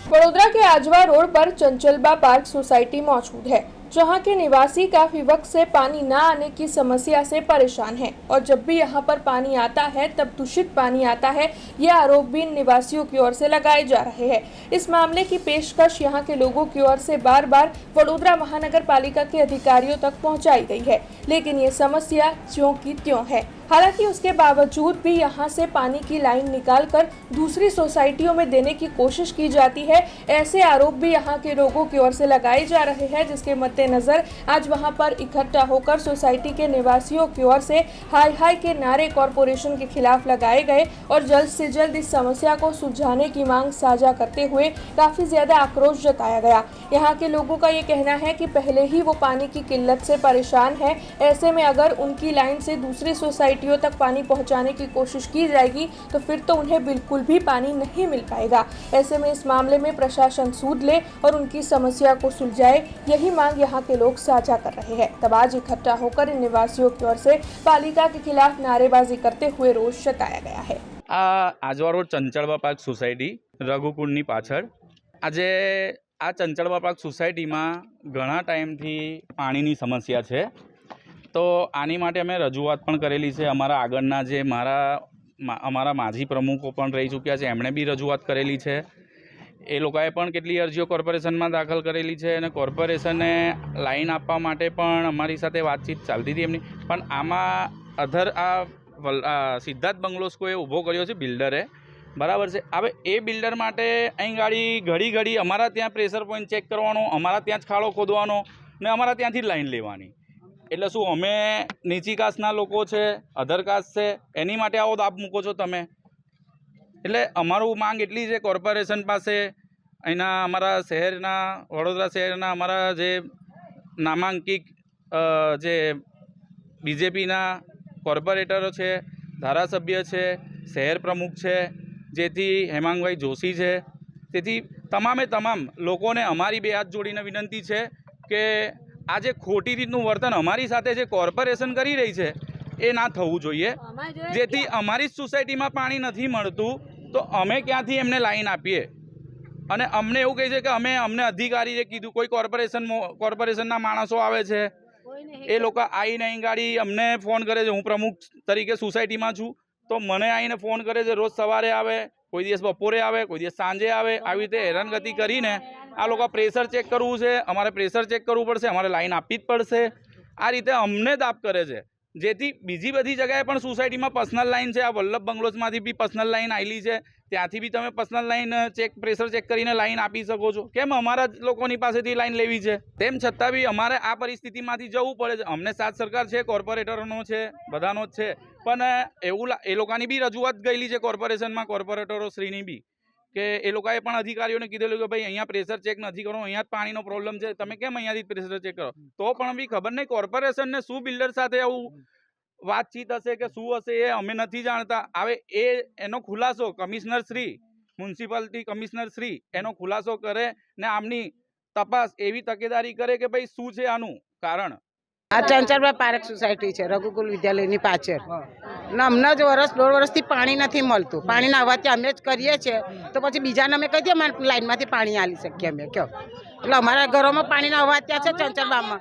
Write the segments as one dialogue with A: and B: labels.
A: वडोदरा के आजवा रोड पर चंचलबा park society मौजूद है, जहां के निवासी काफी वक्त से पानी न आने की समस्या से परेशान हैं और जब भी यहां पर पानी आता है तब दूषित पानी आता है। ये आरोप भी इन निवासियों की ओर से लगाए जा रहे हैं। इस मामले की पेशकश यहां के लोगों की ओर से बार बार वडोदरा महानगर पालिका के अधिकारियों तक पहुंचाई गई है, लेकिन ये समस्या ज्यों की त्यों है। हालांकि उसके बावजूद भी यहां से पानी की लाइन निकालकर दूसरी सोसाइटियों में देने की कोशिश की जाती है। ऐसे आरोप भी यहां के लोगों की ओर से लगाए जा रहे हैं, जिसके मद्देनजर आज वहां पर इकट्ठा होकर सोसाइटी के निवासियों की ओर से हाय हाय के नारे कॉरपोरेशन के खिलाफ लगाए गए और जल्द से जल्द इस समस्या को सुलझाने की मांग साझा करते हुए काफी ज्यादा आक्रोश जताया गया। यहाँ के लोगों का ये कहना है कि पहले ही वो पानी की किल्लत से परेशान है। ऐसे में अगर उनकी लाइन से दूसरी सोसाइटियों तक पानी पहुंचाने की कोशिश की जाएगी तो फिर तो उन्हें बिल्कुल भी पानी नहीं मिल पाएगा। ऐसे में इस मामले में प्रशासन सूद ले और उनकी समस्या को सुलझाए, यही मांग यहाँ के लोग साझा कर रहे हैं। तब आज इकट्ठा होकर इन निवासियों की ओर से पालिका के खिलाफ नारेबाजी करते हुए रोष जताया गया है।
B: आजवा रोड चंचलबा पार्क सोसायटी रघुकुंडनी पाछળ આજે આ ચંચળબા પાર્ક સોસાયટીમાં ઘણા ટાઈમથી પાણીની સમસ્યા છે, તો આની માટે અમે રજૂઆત પણ કરેલી છે। અમારા આગળના જે અમારા માજી પ્રમુખો પણ રહી ચૂક્યા છે, એમણે બી રજૂઆત કરેલી છે। એ લોકોએ પણ કેટલી અરજીઓ કોર્પોરેશનમાં દાખલ કરેલી છે અને કોર્પોરેશને લાઈન આપવા માટે પણ અમારી સાથે વાતચીત ચાલતી હતી એમની। પણ આમાં સિદ્ધાર્થ બંગલોઝ કોઈએ ઊભો કર્યો છે બિલ્ડરે, બરાબર છે। હવે એ બિલ્ડર માટે અહીં ઘડી ઘડી અમારા ત્યાં પ્રેશર પોઈન્ટ ચેક કરવાનો, અમારા ત્યાં જ ખાડો ખોદવાનો ને અમારા ત્યાંથી જ લાઈન લેવાની। એટલે શું અમે નીચી કાસ્ટના લોકો છે, અધર કાસ્ટ છે, એની માટે આવો દાબ મૂકો છો તમે? એટલે અમારું માંગ એટલી છે કોર્પોરેશન પાસે, અહીંના અમારા શહેરના વડોદરા શહેરના અમારા જે નામાંકિત જે બીજેપીના કોર્પોરેટરો છે, ધારાસભ્ય છે, શહેર પ્રમુખ છે, જેથી હેમાંગભાઈ જોશી છે, તેથી તમામે તમામ લોકોને અમારી બે હાથ જોડીને વિનંતી છે કે આ જે ખોટી રીતનું વર્તન અમારી સાથે જે કોર્પોરેશન કરી રહી છે એ ના થવું જોઈએ। જેથી અમારી સોસાયટીમાં પાણી નથી મળતું તો અમે ક્યાંથી એમને લાઈન આપીએ? અને અમને એવું કહે છે કે અમને અધિકારીએ કીધું, કોઈ કોર્પોરેશનના માણસો આવે છે, એ લોકો આવીને અહીં ગાડી અમને ફોન કરે છે। હું પ્રમુખ તરીકે સોસાયટીમાં છું તો મને આવીને ફોન કરે છે, રોજ સવારે આવે, કોઈ દિવસ બપોરે આવે, કોઈ દિવસ સાંજે આવે। આવી રીતે હેરાનગતિ કરીને આ લોકો પ્રેશર ચેક કરવું છે, અમારે પ્રેશર ચેક કરવું પડશે, અમારે લાઈન આપવી જ પડશે। આ રીતે અમને દાબ કરે છે, જેથી બીજી બધી જગ્યાએ પણ સોસાયટીમાં પર્સનલ લાઈન છે। આ વલ્લભ બંગલોઝમાંથી બી પર્સનલ લાઈન આવેલી છે, ત્યાંથી બી તમે પર્સનલ લાઈન પ્રેશર ચેક કરીને લાઈન આપી શકો છો। કેમ અમારા જ લોકોની પાસેથી લાઈન લેવી છે? તેમ છતાં બી અમારે આ પરિસ્થિતિમાંથી જવું પડે છે। અમને સાથ સરકાર છે, કોર્પોરેટરોનો છે, બધાનો જ છે, પણ એવું એ લોકોની બી રજૂઆત ગયેલી છે કોર્પોરેશનમાં, કોર્પોરેટરો શ્રીની બી, કે એ લોકોએ પણ અધિકારીઓને કીધેલું કે ભાઈ અહીંયા પ્રેશર ચેક નથી કરો, અહીંયા જ પાણીનો પ્રોબ્લેમ છે, તમે કેમ અહીંયાથી પ્રેશર ચેક કરો? તો પણ બી ખબર નહીં કોર્પોરેશનને શું બિલ્ડર સાથે આવું વાતચીત હશે કે શું હશે એ અમે નથી જાણતા। હવે એનો ખુલાસો commissioner Shri, municipality commissioner Shri એનો ખુલાસો કરે ને આમની તપાસ એવી તકેદારી કરે કે ભાઈ શું છે આનું કારણ।
C: આ ચંચલબા પાર્ક સોસાયટી છે રઘુકુલ વિદ્યાલયની પાછળ, ને અમને જ દોઢ વર્ષથી પાણી નથી મળતું। પાણીના અવાજથી અમે જ કરીએ છીએ તો પછી બીજાને અમે કહી દઈએ અમારે લાઈનમાંથી પાણી આલી શકીએ અમે, કહો? એટલે અમારા ઘરોમાં પાણીના અવાજ ત્યાં છે ચંચલબામાં,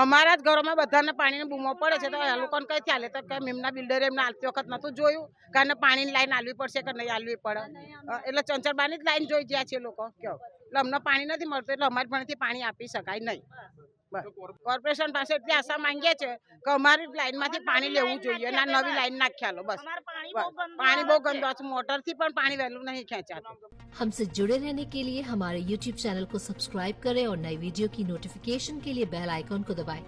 C: અમારા જ ઘરોમાં બધાને પાણીની બૂમો પડે છે, તો એ લોકોને કઈ ચાલે તો કેમ એમના બિલ્ડરે એમને આવતી વખત નહોતું જોયું કારણ પાણીની લાઈન આલવી પડશે કે નહીં આલવી પડે? એટલે ચંચલબાની જ લાઈન જોઈ ગયા છે લોકો, કહો? એટલે અમને પાણી નથી મળતું એટલે અમારી પાણીથી પાણી આપી શકાય નહીં। કોર્પોરેશન પાસે એટલી આશા માંગીએ છે કે અમારી લાઈનમાંથી પાણી લેવું જોઈએ, ના નવી લાઈન નાખ્યા લો બસ। पानी बहुत गंदा है, मोटर थी पर पानी वैल्यू नहीं खेचाता।
D: हमसे जुड़े रहने के लिए हमारे YouTube चैनल को सब्सक्राइब करें और नई वीडियो की नोटिफिकेशन के लिए बेल आइकॉन को दबाएं।